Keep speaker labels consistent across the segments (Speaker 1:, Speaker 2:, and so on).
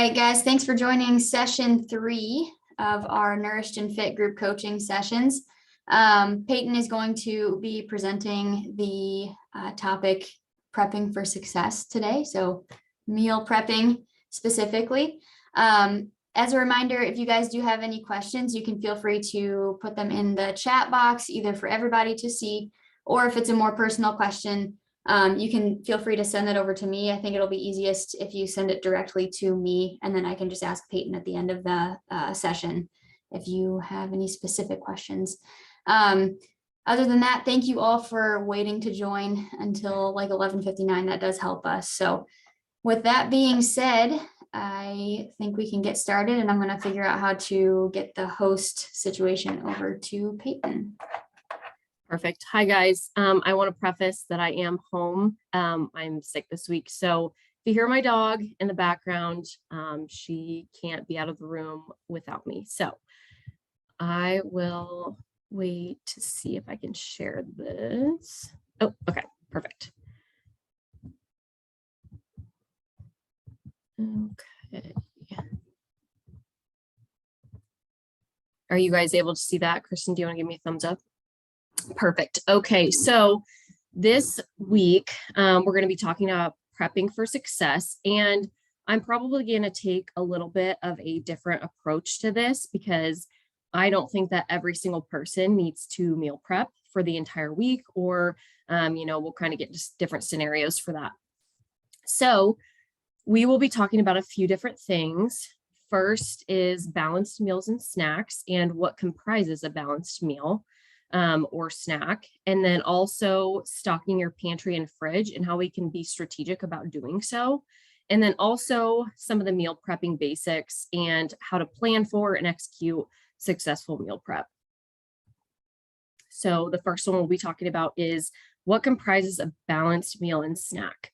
Speaker 1: All right, guys, thanks for joining session 3 of our Nourished and Fit group coaching sessions. Peyton is going to be presenting the topic prepping for success today, so meal prepping specifically. As a reminder, if you guys do have any questions, you can feel free to put them in the chat box, either for everybody to see, or if it's a more personal question, you can feel free to send that over to me. I think it'll be easiest if you send it directly to me, and then I can just ask Peyton at the end of the session if you have any specific questions. Other than that, thank you all for waiting to join until like 11:59. That does help us. So with that being said, I think we can get started, and I'm going to figure out how to get the host situation over to Peyton.
Speaker 2: Perfect. Hi, guys. I want to preface that I am home. I'm sick this week. So if you hear my dog in the background, she can't be out of the room without me. So I will wait to see if I can share this. Oh, okay. Perfect. Okay. Are you guys able to see that? Kristen, do you want to give me a thumbs up? Perfect. Okay, so this week we're going to be talking about prepping for success, and I'm probably going to take a little bit of a different approach to this because I don't think that every single person needs to meal prep for the entire week, or we'll kind of get just different scenarios for that. So we will be talking about a few different things. First is balanced meals and snacks and what comprises a balanced meal or snack, and then also stocking your pantry and fridge and how we can be strategic about doing so. And then also some of the meal prepping basics and how to plan for and execute successful meal prep. So the first one we'll be talking about is what comprises a balanced meal and snack.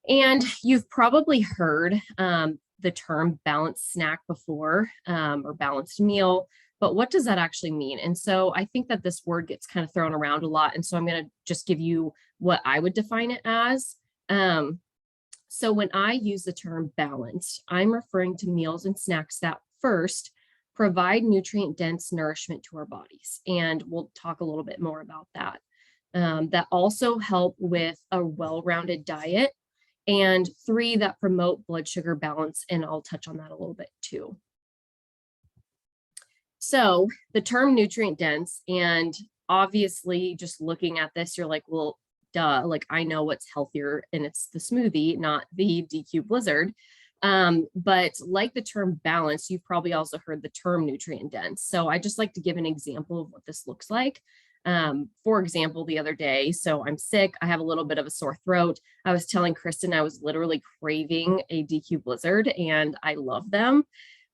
Speaker 2: And you've probably heard the term balanced snack before, or balanced meal, but what does that actually mean? And so I think that this word gets kind of thrown around a lot. And so I'm going to just give you what I would define it as. So when I use the term balanced, I'm referring to meals and snacks that first provide nutrient-dense nourishment to our bodies. And we'll talk a little bit more about that. That also help with a well-rounded diet. And 3, that promote blood sugar balance. And I'll touch on that a little bit too. So the term nutrient dense, and obviously just looking at this, you're like, well, duh, like I know what's healthier and it's the smoothie, not the DQ Blizzard. But like the term balance, you've probably also heard the term nutrient dense. So I just like to give an example of what this looks like. For example, the other day, so I'm sick, I have a little bit of a sore throat. I was telling Kristen I was literally craving a DQ Blizzard and I love them.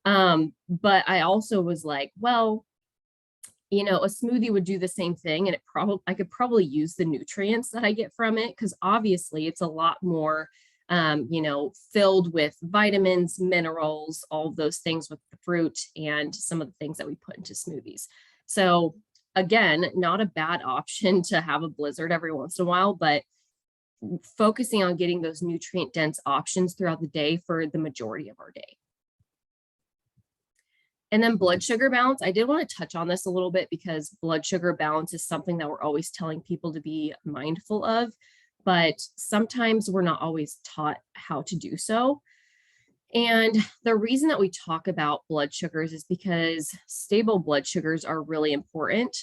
Speaker 2: But I also was like, well, a smoothie would do the same thing, and I could probably use the nutrients that I get from it, because obviously it's a lot more filled with vitamins, minerals, all of those things with the fruit and some of the things that we put into smoothies. So again, not a bad option to have a Blizzard every once in a while, but focusing on getting those nutrient dense options throughout the day for the majority of our day. And then blood sugar balance. I did want to touch on this a little bit because blood sugar balance is something that we're always telling people to be mindful of, but sometimes we're not always taught how to do so. And the reason that we talk about blood sugars is because stable blood sugars are really important.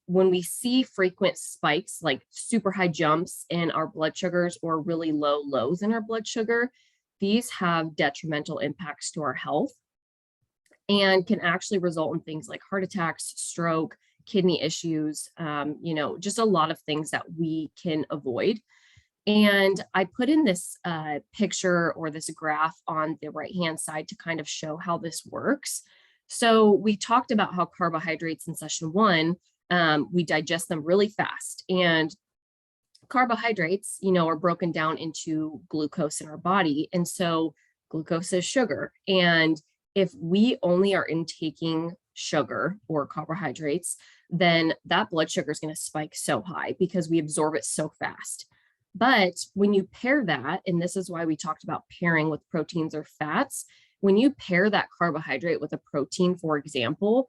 Speaker 2: When we see frequent spikes, like super high jumps in our blood sugars or really low lows in our blood sugar, these have detrimental impacts to our health and can actually result in things like heart attacks, stroke, kidney issues, just a lot of things that we can avoid. And I put in this picture or this graph on the right-hand side to kind of show how this works. So we talked about how carbohydrates in session 1, we digest them really fast. And carbohydrates, are broken down into glucose in our body. And so glucose is sugar. And if we only are intaking sugar or carbohydrates, then that blood sugar is going to spike so high because we absorb it so fast. But when you pair that, and this is why we talked about pairing with proteins or fats, when you pair that carbohydrate with a protein, for example,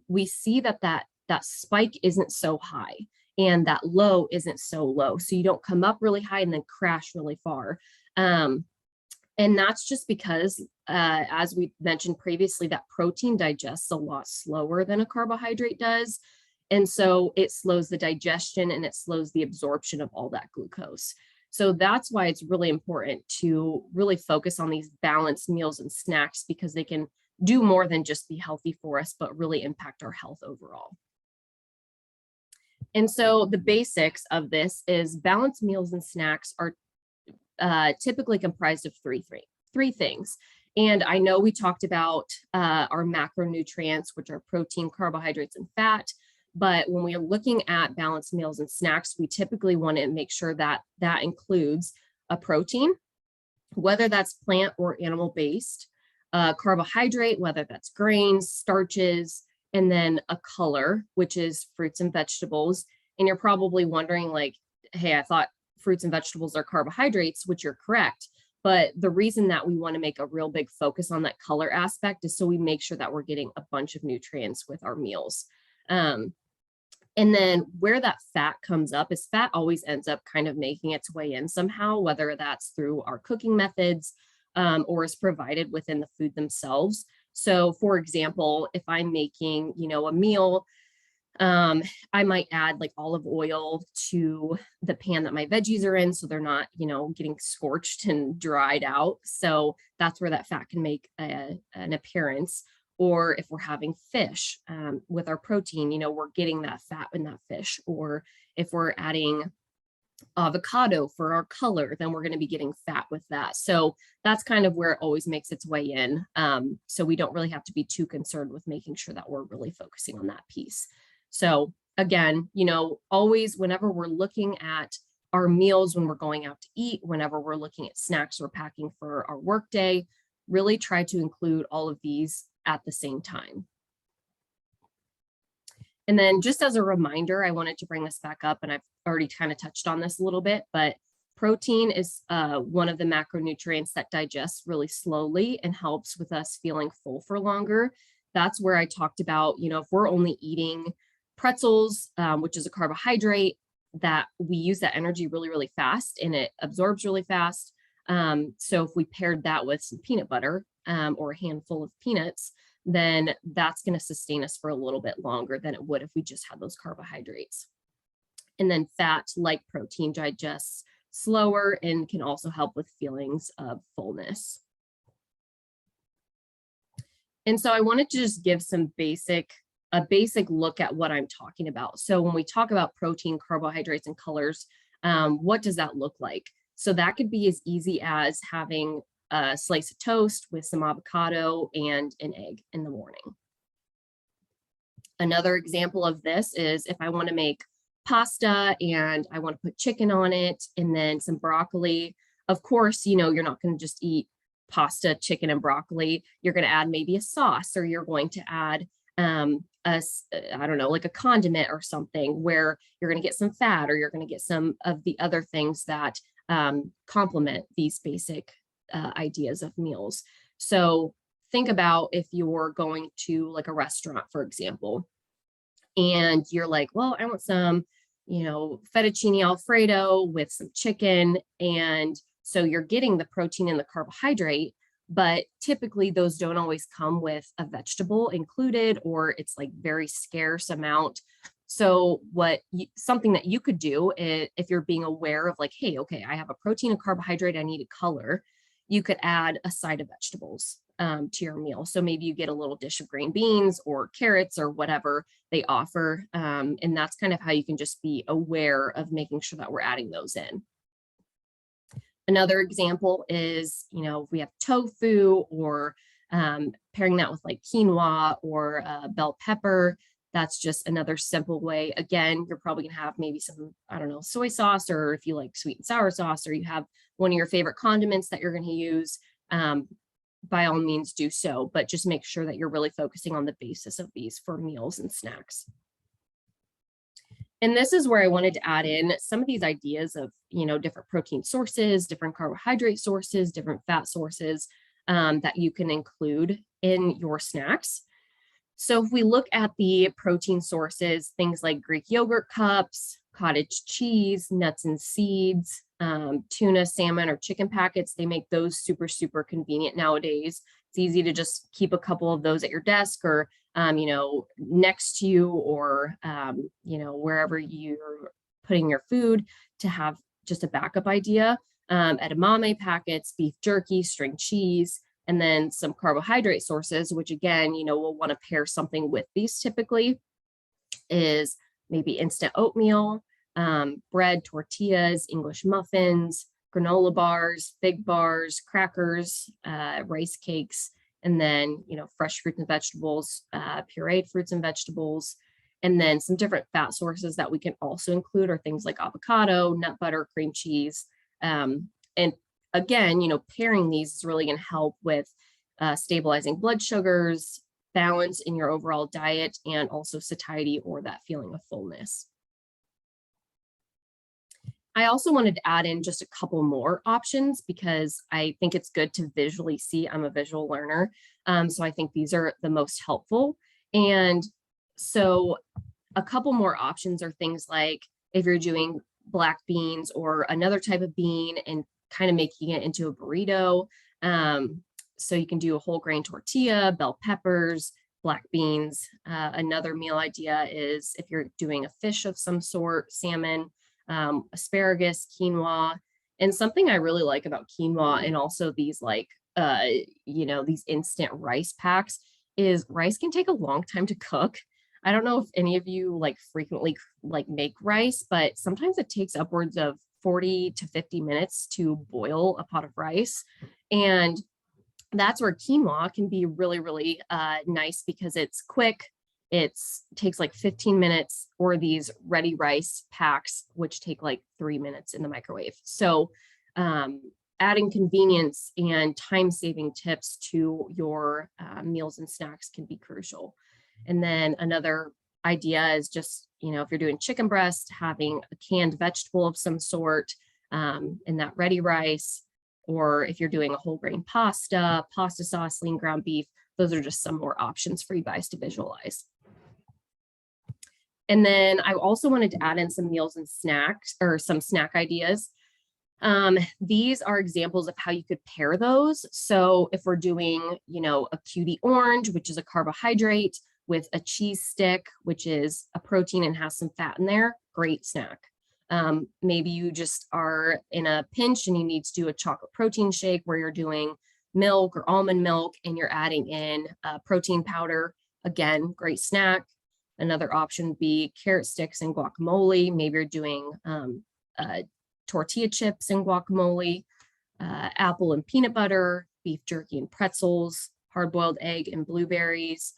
Speaker 2: we see that spike isn't so high and that low isn't so low. So you don't come up really high and then crash really far. And that's just because, as we mentioned previously, that protein digests a lot slower than a carbohydrate does. And so it slows the digestion and it slows the absorption of all that glucose. So that's why it's really important to really focus on these balanced meals and snacks, because they can do more than just be healthy for us, but really impact our health overall. And so the basics of this is balanced meals and snacks are typically comprised of three things. And I know we talked about our macronutrients, which are protein, carbohydrates, and fat. But when we are looking at balanced meals and snacks, we typically want to make sure that that includes a protein, whether that's plant or animal based, carbohydrate, whether that's grains, starches, and then a color, which is fruits and vegetables. And you're probably wondering, like, hey, I thought fruits and vegetables are carbohydrates, which you're correct. But the reason that we want to make a real big focus on that color aspect is so we make sure that we're getting a bunch of nutrients with our meals. And then where that fat comes up is fat always ends up kind of making its way in somehow, whether that's through our cooking methods or is provided within the food themselves. So for example, if I'm making, a meal, I might add like olive oil to the pan that my veggies are in, so they're not, getting scorched and dried out. So that's where that fat can make an appearance. Or if we're having fish with our protein, we're getting that fat in that fish. Or if we're adding avocado for our color, then we're going to be getting fat with that. So that's kind of where it always makes its way in. So we don't really have to be too concerned with making sure that we're really focusing on that piece. So again, always whenever we're looking at our meals, when we're going out to eat, whenever we're looking at snacks we're packing for our workday, really try to include all of these at the same time. And then just as a reminder, I wanted to bring this back up, and I've already kind of touched on this a little bit, but protein is one of the macronutrients that digests really slowly and helps with us feeling full for longer. That's where I talked about, if we're only eating pretzels, which is a carbohydrate, that we use that energy really, really fast and it absorbs really fast. So if we paired that with some peanut butter or a handful of peanuts, then that's going to sustain us for a little bit longer than it would if we just had those carbohydrates. And then fat, like protein, digests slower and can also help with feelings of fullness. And so I wanted to just give a basic look at what I'm talking about. So when we talk about protein, carbohydrates, and colors, what does that look like? So that could be as easy as having a slice of toast with some avocado and an egg in the morning. Another example of this is if I want to make pasta and I want to put chicken on it and then some broccoli. Of course, you're not going to just eat pasta, chicken, and broccoli. You're going to add maybe a sauce, or you're going to add like a condiment or something where you're going to get some fat, or you're going to get some of the other things that complement these basic ideas of meals. So think about if you're going to like a restaurant, for example, and you're like, well, I want some, fettuccine Alfredo with some chicken. And so you're getting the protein and the carbohydrate, but typically those don't always come with a vegetable included, or it's like very scarce amount. So something that you could do is, if you're being aware of like, hey, okay, I have a protein, a carbohydrate, I need a color, you could add a side of vegetables to your meal. So maybe you get a little dish of green beans or carrots or whatever they offer. And that's kind of how you can just be aware of making sure that we're adding those in. Another example is, if we have tofu, or pairing that with like quinoa or bell pepper. That's just another simple way. Again, you're probably gonna have maybe some, soy sauce, or if you like sweet and sour sauce, or you have one of your favorite condiments that you're gonna use, by all means do so, but just make sure that you're really focusing on the basis of these for meals and snacks. And this is where I wanted to add in some of these ideas of, different protein sources, different carbohydrate sources, different fat sources that you can include in your snacks. So if we look at the protein sources, things like Greek yogurt cups, cottage cheese, nuts and seeds, tuna, salmon, or chicken packets, they make those super, super convenient nowadays. It's easy to just keep a couple of those at your desk or, next to you or, wherever you're putting your food to have just a backup idea. Edamame packets, beef jerky, string cheese, and then some carbohydrate sources, which again, we'll want to pair something with these typically is maybe instant oatmeal, bread, tortillas, English muffins, granola bars, fig bars, crackers, rice cakes, and then, fresh fruits and vegetables, pureed fruits and vegetables. And then some different fat sources that we can also include are things like avocado, nut butter, cream cheese. And again, pairing these is really going to help with stabilizing blood sugars, balance in your overall diet, and also satiety or that feeling of fullness. I also wanted to add in just a couple more options because I think it's good to visually see. I'm a visual learner, so I think these are the most helpful. And so a couple more options are things like if you're doing black beans or another type of bean and kind of making it into a burrito. So you can do a whole grain tortilla, bell peppers, black beans. Another meal idea is if you're doing a fish of some sort, salmon, asparagus, quinoa. And something I really like about quinoa and also these these instant rice packs is rice can take a long time to cook. I don't know if any of you frequently make rice, but sometimes it takes upwards of 40 to 50 minutes to boil a pot of rice. And that's where quinoa can be really, really nice because it's quick. It takes 15 minutes, or these ready rice packs, which take 3 minutes in the microwave. So adding convenience and time-saving tips to your meals and snacks can be crucial. And then another idea is just, if you're doing chicken breast, having a canned vegetable of some sort in that ready rice, or if you're doing a whole grain pasta, pasta sauce, lean ground beef, those are just some more options for you guys to visualize. And then I also wanted to add in some meals and snacks or some snack ideas. These are examples of how you could pair those. So if we're doing, a cutie orange, which is a carbohydrate, with a cheese stick, which is a protein and has some fat in there, great snack. Maybe you just are in a pinch and you need to do a chocolate protein shake where you're doing milk or almond milk and you're adding in protein powder. Again, great snack. Another option would be carrot sticks and guacamole. Maybe you're doing tortilla chips and guacamole, apple and peanut butter, beef jerky and pretzels, hard-boiled egg and blueberries,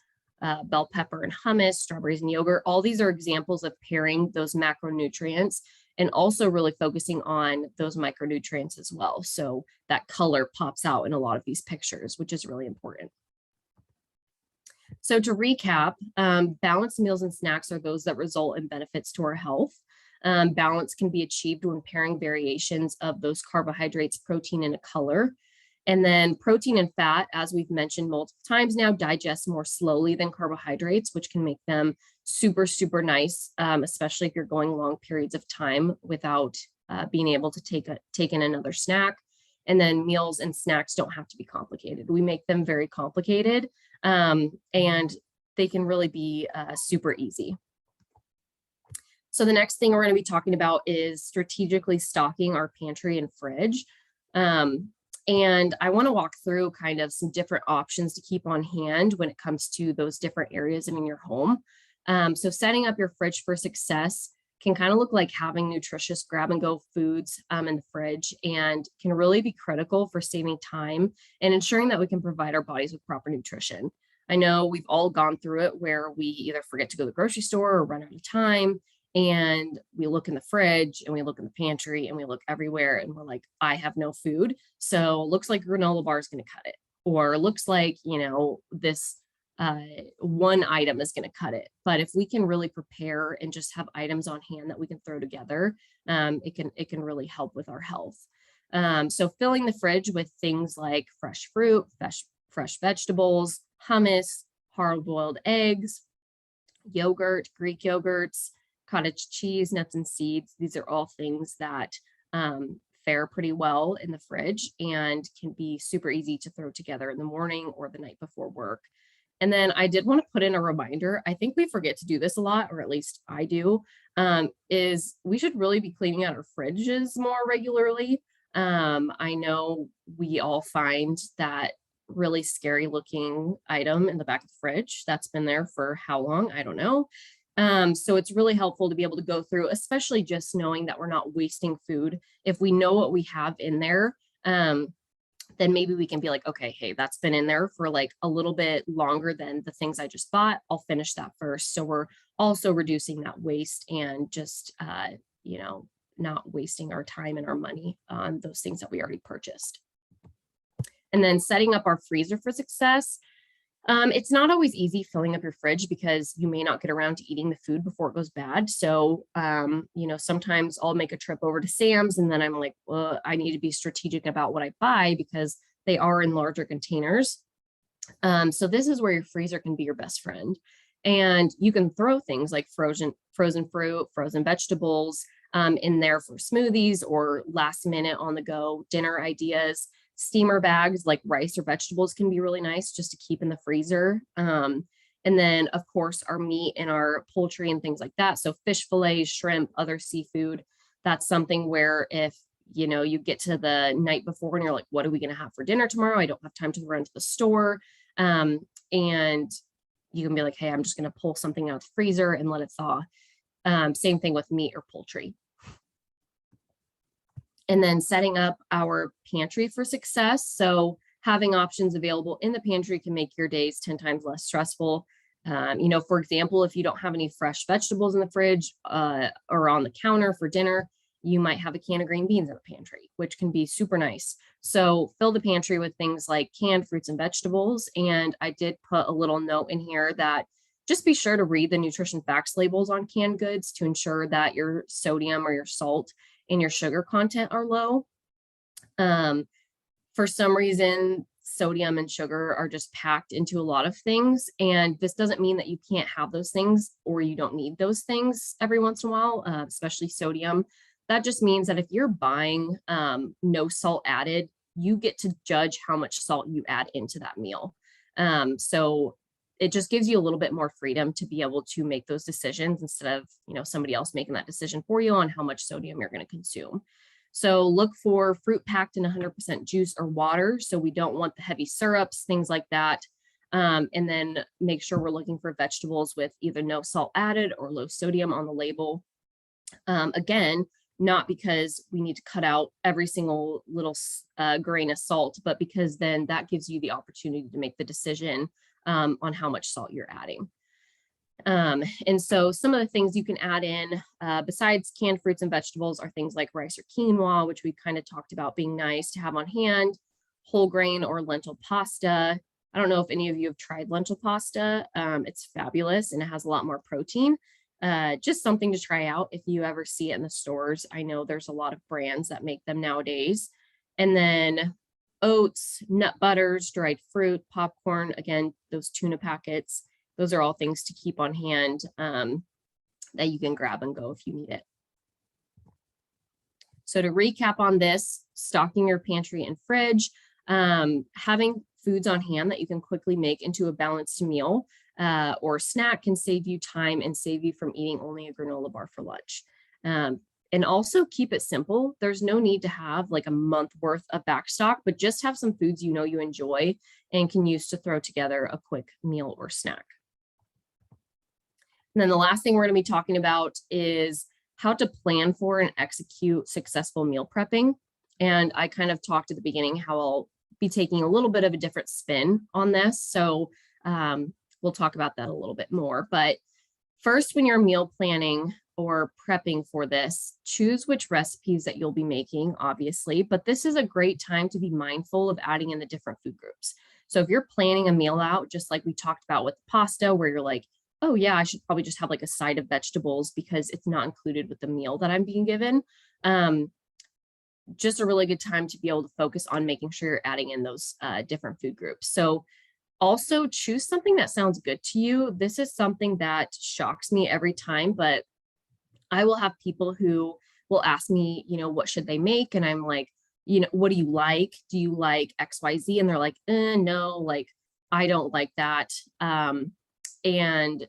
Speaker 2: bell pepper and hummus, strawberries and yogurt. All these are examples of pairing those macronutrients and also really focusing on those micronutrients as well. So that color pops out in a lot of these pictures, which is really important. So to recap, balanced meals and snacks are those that result in benefits to our health. Balance can be achieved when pairing variations of those carbohydrates, protein, and a color. And then protein and fat, as we've mentioned multiple times now, digest more slowly than carbohydrates, which can make them super, super nice, especially if you're going long periods of time without being able to take in another snack. And then meals and snacks don't have to be complicated. We make them very complicated, and they can really be super easy. So the next thing we're going to be talking about is strategically stocking our pantry and fridge. And I want to walk through kind of some different options to keep on hand when it comes to those different areas in your home. So setting up your fridge for success can kind of look like having nutritious grab and go foods in the fridge, and can really be critical for saving time and ensuring that we can provide our bodies with proper nutrition. I know we've all gone through it where we either forget to go to the grocery store or run out of time, and we look in the fridge and we look in the pantry and we look everywhere and we're like, I have no food. So looks like granola bar is going to cut it, or looks like, this one item is going to cut it. But if we can really prepare and just have items on hand that we can throw together, it can really help with our health. So filling the fridge with things like fresh fruit, fresh vegetables, hummus, hard-boiled eggs, yogurt, Greek yogurts, cottage cheese, nuts and seeds. These are all things that fare pretty well in the fridge and can be super easy to throw together in the morning or the night before work. And then I did want to put in a reminder, I think we forget to do this a lot, or at least I do, is we should really be cleaning out our fridges more regularly. I know we all find that really scary looking item in the back of the fridge that's been there for how long, I don't know. So it's really helpful to be able to go through, especially just knowing that we're not wasting food. If we know what we have in there, then maybe we can be like, okay, hey, that's been in there for like a little bit longer than the things I just bought. I'll finish that first. So we're also reducing that waste and just, not wasting our time and our money on those things that we already purchased. And then setting up our freezer for success. It's not always easy filling up your fridge because you may not get around to eating the food before it goes bad. So, sometimes I'll make a trip over to Sam's and then I'm like, well, I need to be strategic about what I buy because they are in larger containers. So this is where your freezer can be your best friend. And you can throw things like frozen fruit, frozen vegetables in there for smoothies or last minute on the go dinner ideas. Steamer bags like rice or vegetables can be really nice just to keep in the freezer. And then of course our meat and our poultry and things like that. So fish fillets, shrimp, other seafood. That's something where if, you get to the night before and you're like, what are we going to have for dinner tomorrow? I don't have time to run to the store. And you can be like, hey, I'm just going to pull something out of the freezer and let it thaw. Same thing with meat or poultry. And then setting up our pantry for success. So having options available in the pantry can make your days 10 times less stressful. For example, if you don't have any fresh vegetables in the fridge or on the counter for dinner, you might have a can of green beans in the pantry, which can be super nice. So fill the pantry with things like canned fruits and vegetables. And I did put a little note in here that just be sure to read the nutrition facts labels on canned goods to ensure that your sodium or your salt and your sugar content are low. For some reason, sodium and sugar are just packed into a lot of things. And this doesn't mean that you can't have those things or you don't need those things every once in a while, especially sodium. That just means that if you're buying no salt added, you get to judge how much salt you add into that meal. So it just gives you a little bit more freedom to be able to make those decisions instead of, somebody else making that decision for you on how much sodium you're going to consume. So look for fruit packed in 100% juice or water. So we don't want the heavy syrups, things like that. And then make sure we're looking for vegetables with either no salt added or low sodium on the label. Again, not because we need to cut out every single little grain of salt, but because then that gives you the opportunity to make the decision on how much salt you're adding. And so some of the things you can add in besides canned fruits and vegetables are things like rice or quinoa, which we kind of talked about being nice to have on hand, whole grain or lentil pasta. I don't know if any of you have tried lentil pasta. It's fabulous and it has a lot more protein. Just something to try out if you ever see it in the stores. I know there's a lot of brands that make them nowadays. And then oats, nut butters, dried fruit, popcorn, again, those tuna packets, those are all things to keep on hand that you can grab and go if you need it. So to recap on this, stocking your pantry and fridge, having foods on hand that you can quickly make into a balanced meal or snack can save you time and save you from eating only a granola bar for lunch. And also keep it simple. There's no need to have like a month worth of backstock, but just have some foods you enjoy and can use to throw together a quick meal or snack. And then the last thing we're going to be talking about is how to plan for and execute successful meal prepping. And I kind of talked at the beginning how I'll be taking a little bit of a different spin on this. So we'll talk about that a little bit more. But first, when you're meal planning or prepping for this, choose which recipes that you'll be making, obviously, but this is a great time to be mindful of adding in the different food groups. So if you're planning a meal out, just like we talked about with pasta, where you're like, oh yeah, I should probably just have like a side of vegetables because it's not included with the meal that I'm being given. Just a really good time to be able to focus on making sure you're adding in those different food groups. So also choose something that sounds good to you. This is something that shocks me every time, but I will have people who will ask me, what should they make? And I'm like, what do you like? Do you like XYZ? And they're like, no, like, I don't like that. And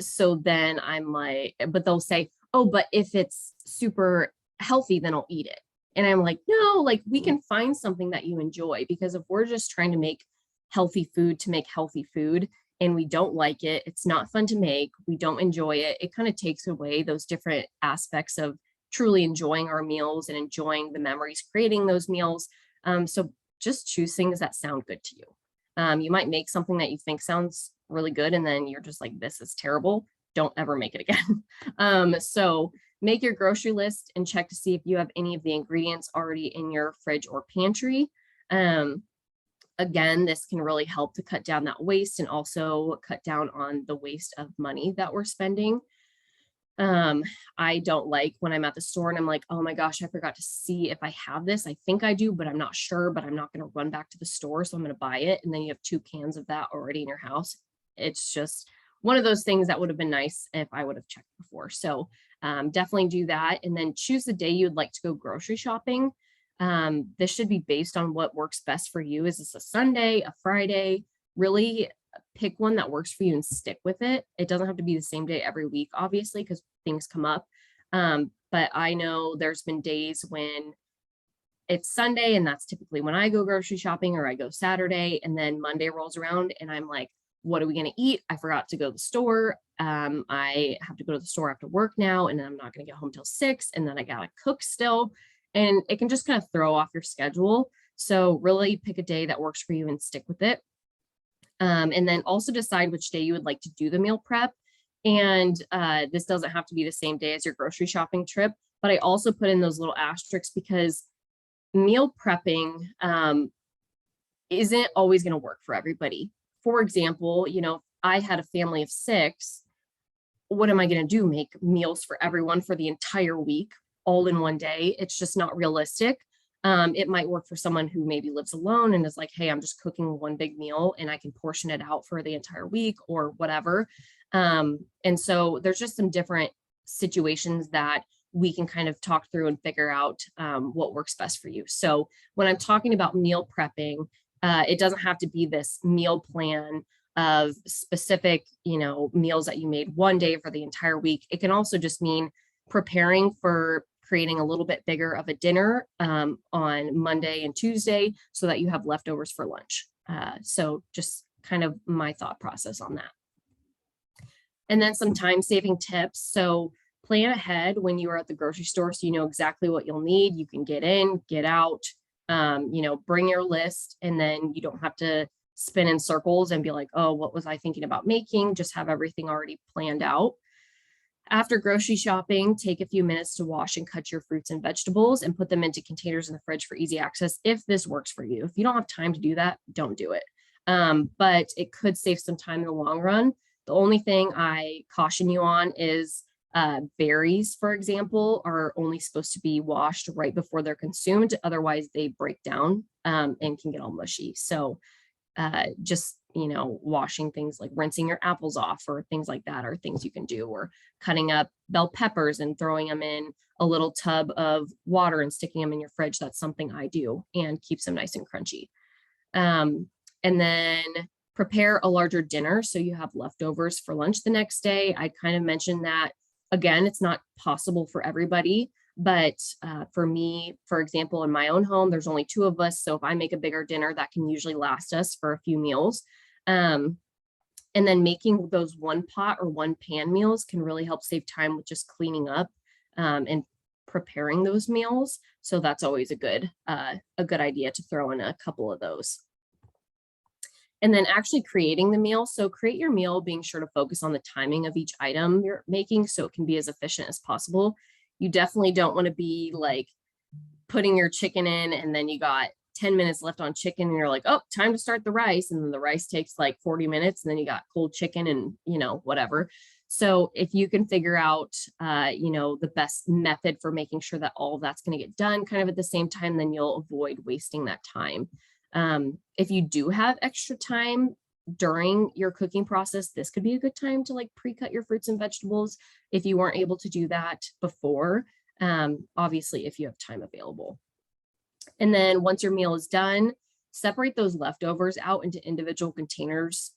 Speaker 2: so then I'm like, but they'll say, oh, but if it's super healthy, then I'll eat it. And I'm like, no, like we can find something that you enjoy, because if we're just trying to make healthy food to make healthy food and we don't like it, it's not fun to make, we don't enjoy it, it kind of takes away those different aspects of truly enjoying our meals and enjoying the memories creating those meals. So just choose things that sound good to you. You might make something that you think sounds really good and then you're just like, this is terrible. Don't ever make it again. So make your grocery list and check to see if you have any of the ingredients already in your fridge or pantry. Again, this can really help to cut down that waste and also cut down on the waste of money that we're spending. I don't like when I'm at the store and I'm like, oh my gosh, I forgot to see if I have this. I think I do, but I'm not sure, but I'm not going to run back to the store. So I'm going to buy it. And then you have 2 cans of that already in your house. It's just one of those things that would have been nice if I would have checked before. So definitely do that. And then choose the day you'd like to go grocery shopping. This should be based on what works best for you. Is this a Sunday, a Friday? Really pick one that works for you and stick with it. It doesn't have to be the same day every week, obviously, because things come up. But I know there's been days when it's Sunday and that's typically when I go grocery shopping, or I go Saturday, and then Monday rolls around and I'm like, what are we going to eat? I forgot to go to the store. I have to go to the store after work now, and then I'm not going to get home till 6. And then I got to cook still. And it can just kind of throw off your schedule. So really pick a day that works for you and stick with it. And then also decide which day you would like to do the meal prep. And this doesn't have to be the same day as your grocery shopping trip, but I also put in those little asterisks because meal prepping isn't always going to work for everybody. For example, I had a family of 6. What am I going to do? Make meals for everyone for the entire week, all in one day? It's just not realistic. It might work for someone who maybe lives alone and is like, hey, I'm just cooking one big meal and I can portion it out for the entire week or whatever. And so there's just some different situations that we can kind of talk through and figure out what works best for you. So when I'm talking about meal prepping, it doesn't have to be this meal plan of specific, meals that you made one day for the entire week. It can also just mean preparing for creating a little bit bigger of a dinner on Monday and Tuesday so that you have leftovers for lunch. So just kind of my thought process on that. And then some time-saving tips. So plan ahead when you are at the grocery store so you know exactly what you'll need. You can get in, get out, bring your list, and then you don't have to spin in circles and be like, oh, what was I thinking about making? Just have everything already planned out. After grocery shopping, take a few minutes to wash and cut your fruits and vegetables and put them into containers in the fridge for easy access if this works for you. If you don't have time to do that, don't do it. But it could save some time in the long run. The only thing I caution you on is berries, for example, are only supposed to be washed right before they're consumed. Otherwise, they break down and can get all mushy. So just washing things like rinsing your apples off or things like that are things you can do, or cutting up bell peppers and throwing them in a little tub of water and sticking them in your fridge. That's something I do and keeps them nice and crunchy. And then prepare a larger dinner so you have leftovers for lunch the next day. I kind of mentioned that. Again, it's not possible for everybody, but for me, for example, in my own home, there's only 2 of us. So if I make a bigger dinner, that can usually last us for a few meals. And then making those one pot or one pan meals can really help save time with just cleaning up and preparing those meals. So that's always a good idea to throw in a couple of those. And then actually creating the meal. So create your meal, being sure to focus on the timing of each item you're making so it can be as efficient as possible. You definitely don't want to be like putting your chicken in and then you got 10 minutes left on chicken and you're like, oh, time to start the rice. And then the rice takes like 40 minutes and then you got cold chicken and, whatever. So if you can figure out, the best method for making sure that all of that's going to get done kind of at the same time, then you'll avoid wasting that time. If you do have extra time during your cooking process, this could be a good time to like pre-cut your fruits and vegetables if you weren't able to do that before, obviously if you have time available. And then once your meal is done, separate those leftovers out into individual containers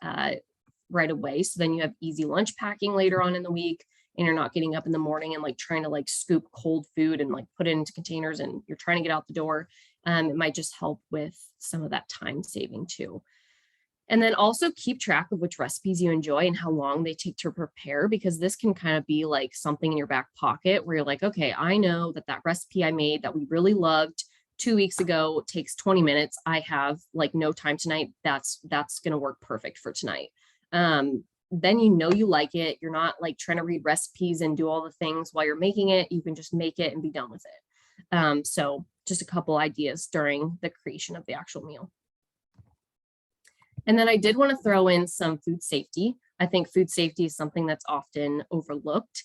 Speaker 2: right away. So then you have easy lunch packing later on in the week, and you're not getting up in the morning and like trying to like scoop cold food and like put it into containers and you're trying to get out the door. It might just help with some of that time saving too. And then also keep track of which recipes you enjoy and how long they take to prepare, because this can kind of be like something in your back pocket where you're like, okay, I know that recipe I made that we really loved 2 weeks ago takes 20 minutes. I have like no time tonight. That's going to work perfect for tonight. Then you like it. You're not like trying to read recipes and do all the things while you're making it. You can just make it and be done with it. So just a couple ideas during the creation of the actual meal. And then I did want to throw in some food safety. I think food safety is something that's often overlooked,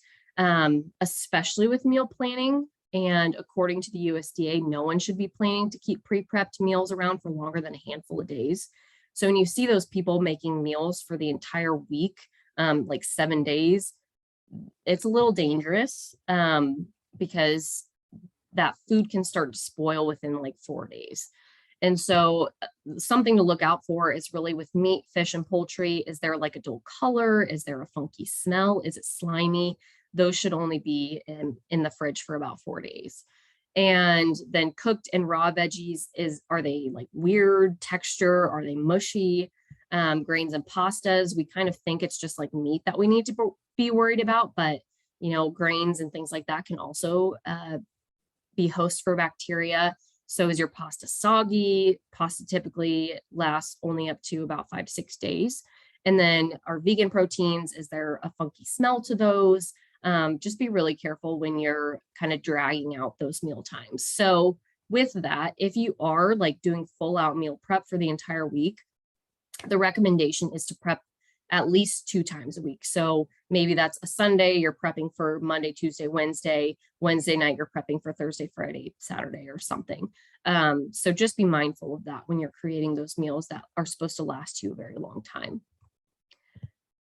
Speaker 2: especially with meal planning. And according to the USDA, no one should be planning to keep pre-prepped meals around for longer than a handful of days. So when you see those people making meals for the entire week, like 7 days, it's a little dangerous because that food can start to spoil within like 4 days. And so something to look out for is really with meat, fish, and poultry. Is there like a dull color? Is there a funky smell? Is it slimy? Those should only be in the fridge for about 4 days. And then cooked and raw veggies, are they like weird texture? Are they mushy? Grains and pastas, we kind of think it's just like meat that we need to be worried about, but grains and things like that can also be host for bacteria. So is your pasta soggy? Pasta typically lasts only up to about 5 to 6 days. And then our vegan proteins, is there a funky smell to those? Just be really careful when you're kind of dragging out those meal times. So with that, if you are like doing full out meal prep for the entire week, the recommendation is to prep at least 2 times a week. So maybe that's a Sunday, you're prepping for Monday, Tuesday, Wednesday night, you're prepping for Thursday, Friday, Saturday, or something. So just be mindful of that when you're creating those meals that are supposed to last you a very long time.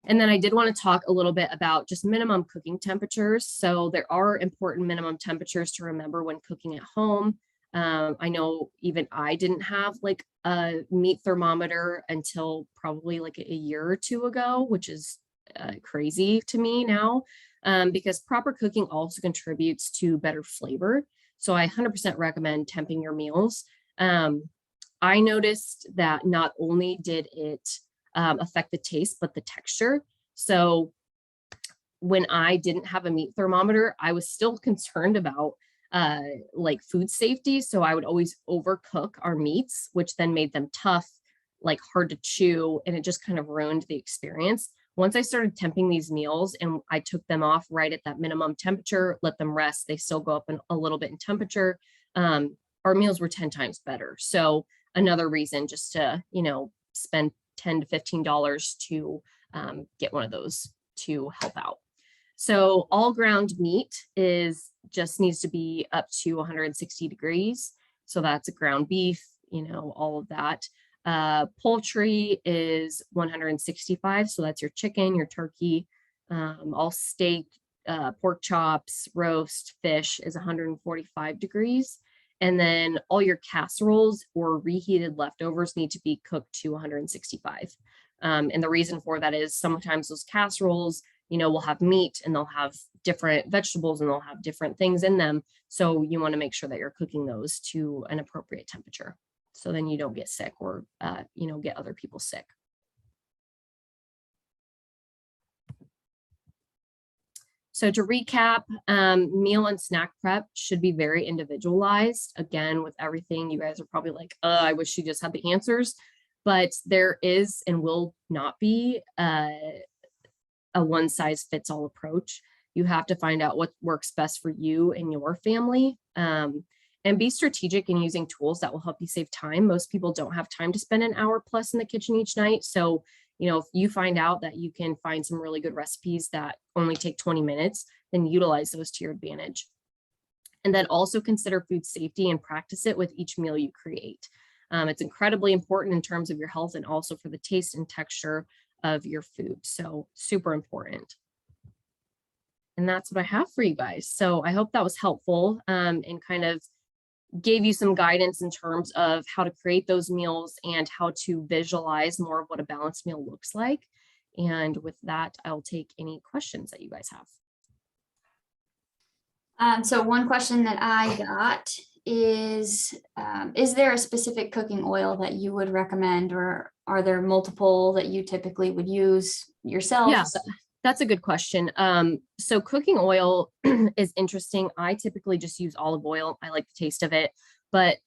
Speaker 2: And then I did want to talk a little bit about just minimum cooking temperatures. So there are important minimum temperatures to remember when cooking at home. I know even I didn't have like a meat thermometer until probably like a year or 2 ago, which is crazy to me now, because proper cooking also contributes to better flavor. So I 100% recommend temping your meals. I noticed that not only did it affect the taste, but the texture. So when I didn't have a meat thermometer, I was still concerned about like food safety. So I would always overcook our meats, which then made them tough, like hard to chew, and it just kind of ruined the experience. Once I started temping these meals and I took them off right at that minimum temperature, let them rest, they still go up a little bit in temperature. Our meals were 10 times better. So another reason just to, spend $10 to $15 to get one of those to help out. So all ground meat just needs to be up to 160 degrees. So that's a ground beef, all of that. Poultry is 165. So that's your chicken, your turkey, all steak, pork chops, roast, fish is 145 degrees. And then all your casseroles or reheated leftovers need to be cooked to 165. And the reason for that is sometimes those casseroles, will have meat and they'll have different vegetables and they'll have different things in them. So you want to make sure that you're cooking those to an appropriate temperature. So then you don't get sick or, get other people sick. So to recap, meal and snack prep should be very individualized. Again, with everything, you guys are probably like, I wish you just had the answers, but there is and will not be a one size fits all approach. You have to find out what works best for you and your family. and be strategic in using tools that will help you save time. Most people don't have time to spend an hour plus in the kitchen each night. So, if you find out that you can find some really good recipes that only take 20 minutes, then utilize those to your advantage. And then also consider food safety and practice it with each meal you create. It's incredibly important in terms of your health and also for the taste and texture of your food. So super important. And that's what I have for you guys. So I hope that was helpful and kind of gave you some guidance in terms of how to create those meals and how to visualize more of what a balanced meal looks like. And with that, I'll take any questions that you guys have.
Speaker 1: So one question that I got is there a specific cooking oil that you would recommend, or are there multiple that you typically would use yourself?
Speaker 2: Yeah, that's a good question. So cooking oil is interesting. I typically just use olive oil. I like the taste of it. But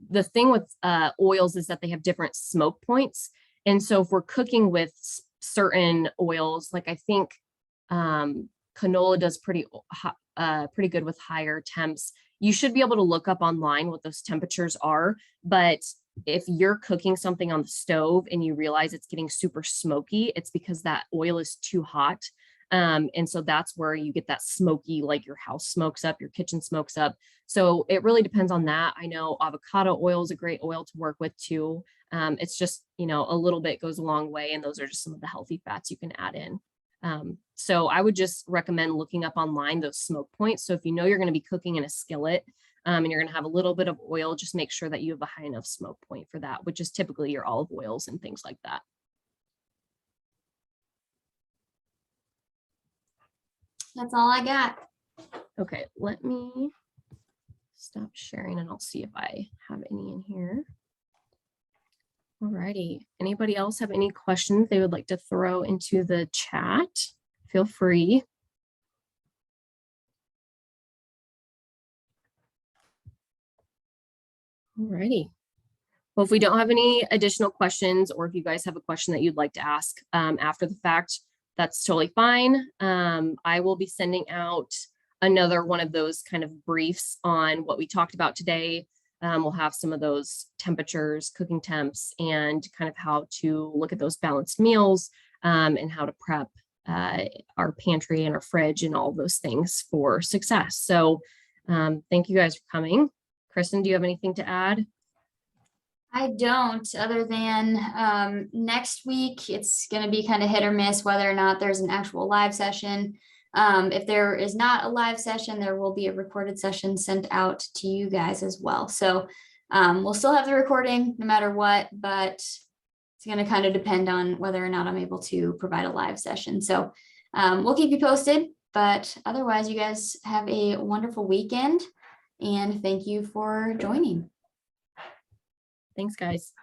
Speaker 2: the thing with oils is that they have different smoke points. And so if we're cooking with certain oils, like I think canola does pretty good with higher temps. You should be able to look up online what those temperatures are. But if you're cooking something on the stove and you realize it's getting super smoky, it's because that oil is too hot. And so that's where you get that smoky, like your house smokes up, your kitchen smokes up. So it really depends on that. I know avocado oil is a great oil to work with too. It's just, a little bit goes a long way. And those are just some of the healthy fats you can add in. So I would just recommend looking up online those smoke points. So if you know you're going to be cooking in a skillet and you're going to have a little bit of oil, just make sure that you have a high enough smoke point for that, which is typically your olive oils and things like that.
Speaker 1: That's all I got.
Speaker 2: Okay, let me stop sharing and I'll see if I have any in here. All righty. Anybody else have any questions they would like to throw into the chat? Feel free. All righty. Well, if we don't have any additional questions, or if you guys have a question that you'd like to ask after the fact, that's totally fine. I will be sending out another one of those kind of briefs on what we talked about today. We'll have some of those temperatures, cooking temps, and kind of how to look at those balanced meals and how to prep our pantry and our fridge and all of those things for success. So thank you guys for coming. Kristen, do you have anything to add?
Speaker 1: I don't, other than next week, it's going to be kind of hit or miss whether or not there's an actual live session. If there is not a live session, there will be a recorded session sent out to you guys as well. So we'll still have the recording no matter what, but it's going to kind of depend on whether or not I'm able to provide a live session. So we'll keep you posted, but otherwise you guys have a wonderful weekend and thank you for joining.
Speaker 2: Thanks, guys.